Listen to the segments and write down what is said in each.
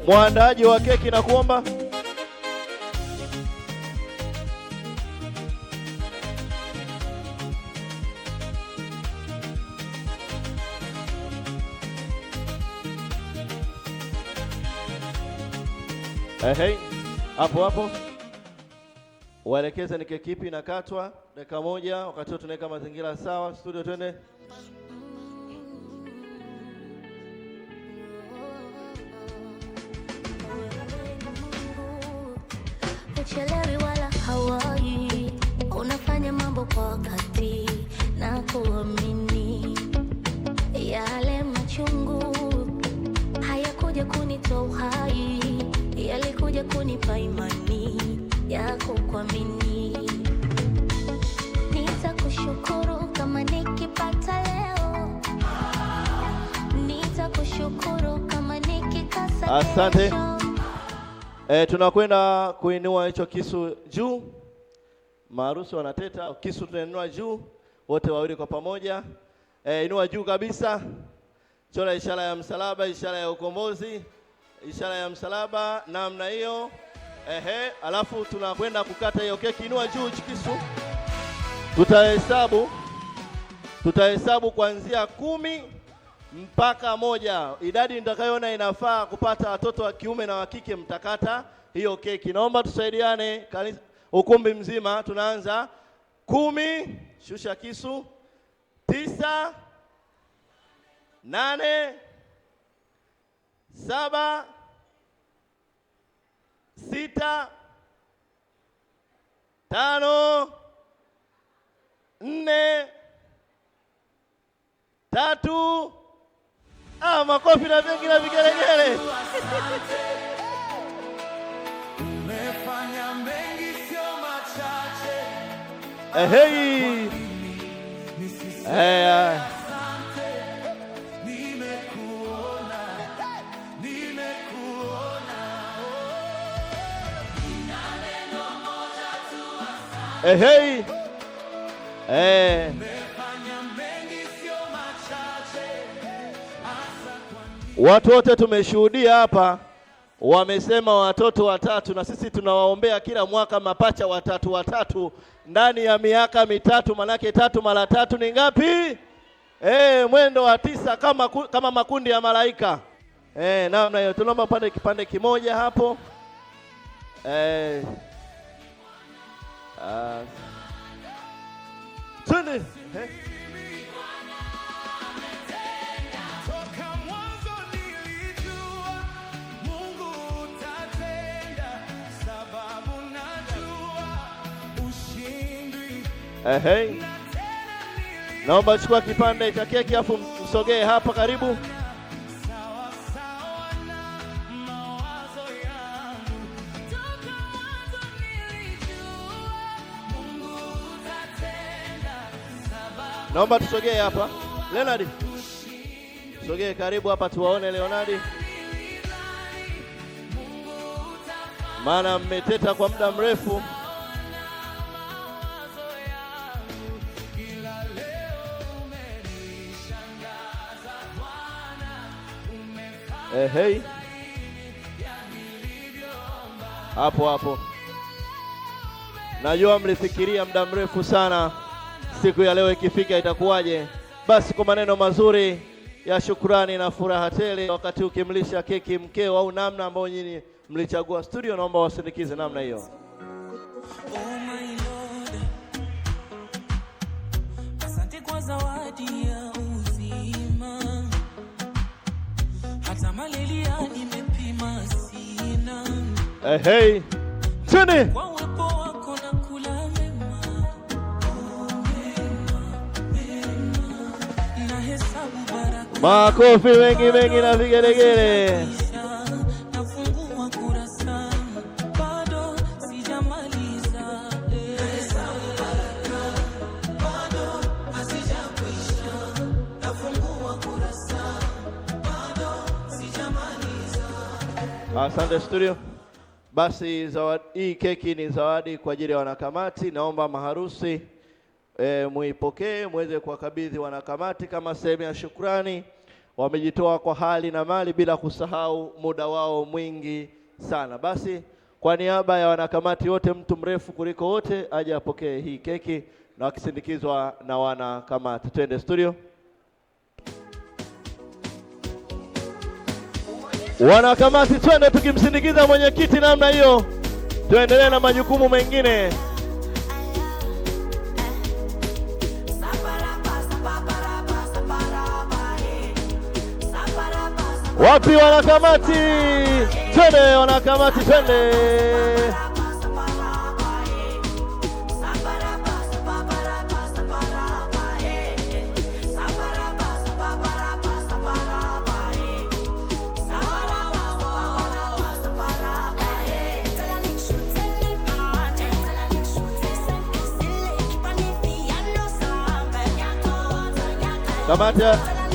Mwandaji wa keki na kuomba. Hey, hapo waelekeze ni keki ipi inakatwa. Dakika moja, wakati huo tunaweka mazingira sawa. Studio twende. Uchelewi wala hawai, unafanya mambo kwa wakati na kuamini. Yale machungu hayakuja kunitoa uhai, yalikuja kunipa imani ya kukuamini. Nitakushukuru kama nikipata leo, nitakushukuru kama nikikasa. Asante. Tunakwenda kuinua hicho kisu juu. Maharusi wanateta, kisu tunainua juu wote wawili kwa pamoja. Inua juu kabisa. Chora ishara ya msalaba, ishara ya ukombozi, ishara ya msalaba namna hiyo. Alafu tunakwenda kukata hiyo keki. Inua juu kisu. Tutahesabu kuanzia 10 mpaka 1. Idadi nitakayoona inafaa kupata watoto wa kiume na wa kike mtakata hiyo keki. Naomba tusaidiane ukumbi mzima. Tunaanza 10, shusha kisu. 9, 8, 7, 6, 5, 4, 3. Makofi na vingi na vigelegele. Umefanya mengi sio machache. Hey. Nimekuona. Neno moja tu asante. Hey. Umefanya mengi sio machache. Watu wote tumeshuhudia hapa, wamesema watoto watatu, na sisi tunawaombea kila mwaka mapacha watatu ndani ya miaka mitatu. Manake 3 mara 3 ni ngapi? Mwendo wa 9 kama makundi ya malaika. Namna hiyo. Tunaomba kipande kimoja hapo. Twende. Toka mwanzo nilijua Mungu utatenda, sababu najua ushindi. Naomba chukua kipande cha keki afu msogee hapa karibu. Sawa sawa na mawazo yangu. Toka mwanzo nilijua Mungu utatenda, sababu Naomba tusogee hapa. Leonard, sogee karibu hapa tuwaone Leonard. Maana mmeteta kwa muda mrefu. Hey. Hapo. Najua mlifikiria muda mrefu sana siku ya leo ikifika itakuwaje. Basi kwa maneno mazuri ya shukrani na furaha tele, wakati ukimlisha keki mkeo au namna ambayo nyinyi mlichagua, studio naomba wasindikize namna hiyo. Oh my Lord, asante kwa zawadi ya uzima. Hata malaria nimepima sina. Hey. Twende. Kwa uwepo wako na kula mema. Na hesabu baraka. Makofi mengi na vigelegele. Nafungua kurasa, bado sijamaliza. Hesabu baraka, bado hazijakwisha. Nafungua kurasa, bado sijamaliza. Asante studio. Basi hii keki ni zawadi kwa ajili ya wanakamati. Naomba maharusi muipokee, muweze kuwakabidhi wanakamati kama sehemu ya shukrani. wamejitoa kwa hali na mali bila kusahau muda wao mwingi sana. Basi kwa niaba ya wanakamati wote, mtu mrefu kuliko wote aje apokee hii keki na wakisindikizwa na wanakamati. Twende studio. Wanakamati twende tukimsindikiza mwenyekiti namna hiyo. Tuendelee na majukumu mengine. Wapi wanakamati? Twende wanakamati, twende. Kamati asante.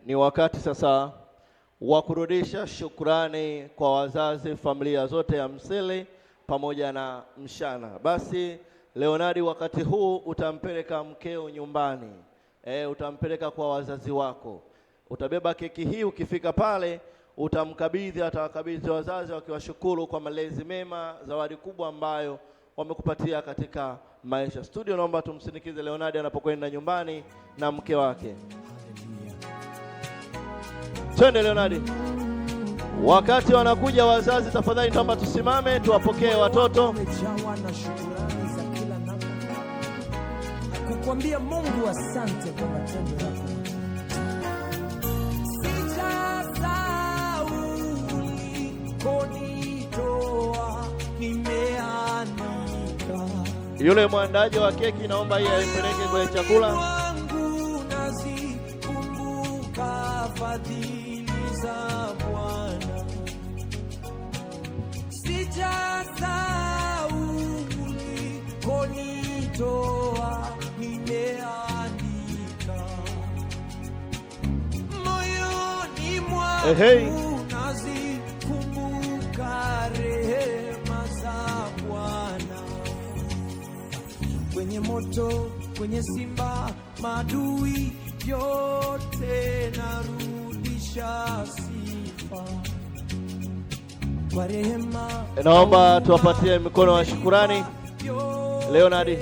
Ni wakati sasa wa kurudisha shukrani kwa wazazi, familia zote ya Msele pamoja na Mshana. Basi Leonardi, wakati huu utampeleka mkeo nyumbani, utampeleka kwa wazazi wako, utabeba keki hii. Ukifika pale utamkabidhi, atawakabidhi wazazi wakiwashukuru kwa malezi mema, zawadi kubwa ambayo wamekupatia katika maisha. Studio, naomba tumsindikize Leonardi anapokwenda nyumbani na mke wake. Twende Leonardi. Wakati wanakuja wazazi, tafadhali naomba tusimame tuwapokee watoto. Kukwambia Mungu asante kwa matendo yako. Sijasahau ulikonitoa, nimeandika. Yule mwandaji wa keki naomba yeye aipeleke kwenye chakula. Wangu nazikumbuka fadhili za Bwana. Sijasahau ulikonitoa, nimeandika moyoni mwangu, nazikumbuka rehema za Bwana. Kwenye moto, kwenye simba, madui yote narudisha sifa kwa rehema. Naomba tuwapatie mikono wa shukrani Leonardi.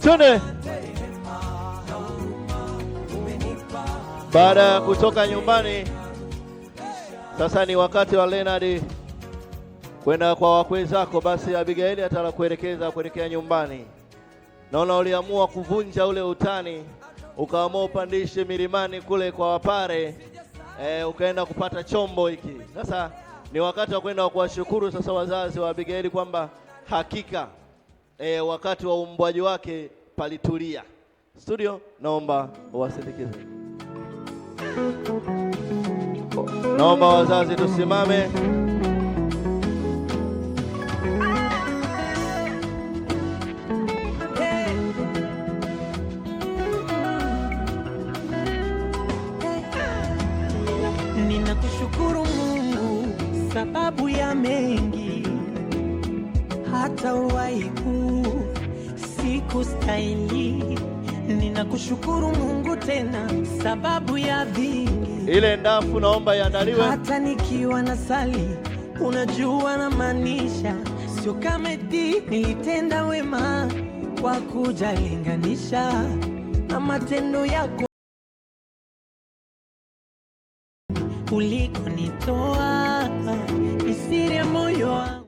Tune. Baada ya kutoka nyumbani, sasa ni wakati wa Leonardi kwenda kwa wakwe zako. Basi Abigaili atakuelekeza kuelekea nyumbani. Naona uliamua kuvunja ule utani, ukaamua upandishe milimani kule kwa Wapare, ukaenda kupata chombo hiki. Sasa ni wakati wa kwenda kuwashukuru sasa wazazi wa Abigaili kwamba hakika wakati wa umbwaji wake palitulia. Studio, naomba wasindikize. Naomba wazazi tusimame. Ninakushukuru Mungu sababu ya mengi hata waiku siku stahili. Ninakushukuru Mungu tena sababu ya vingi. Ile ndafu naomba iandaliwe. Hata nikiwa na sali, unajua na maanisha, sio kama nilitenda wema kwa kujalinganisha na matendo yako ulikonitoa. Ni siri ya moyo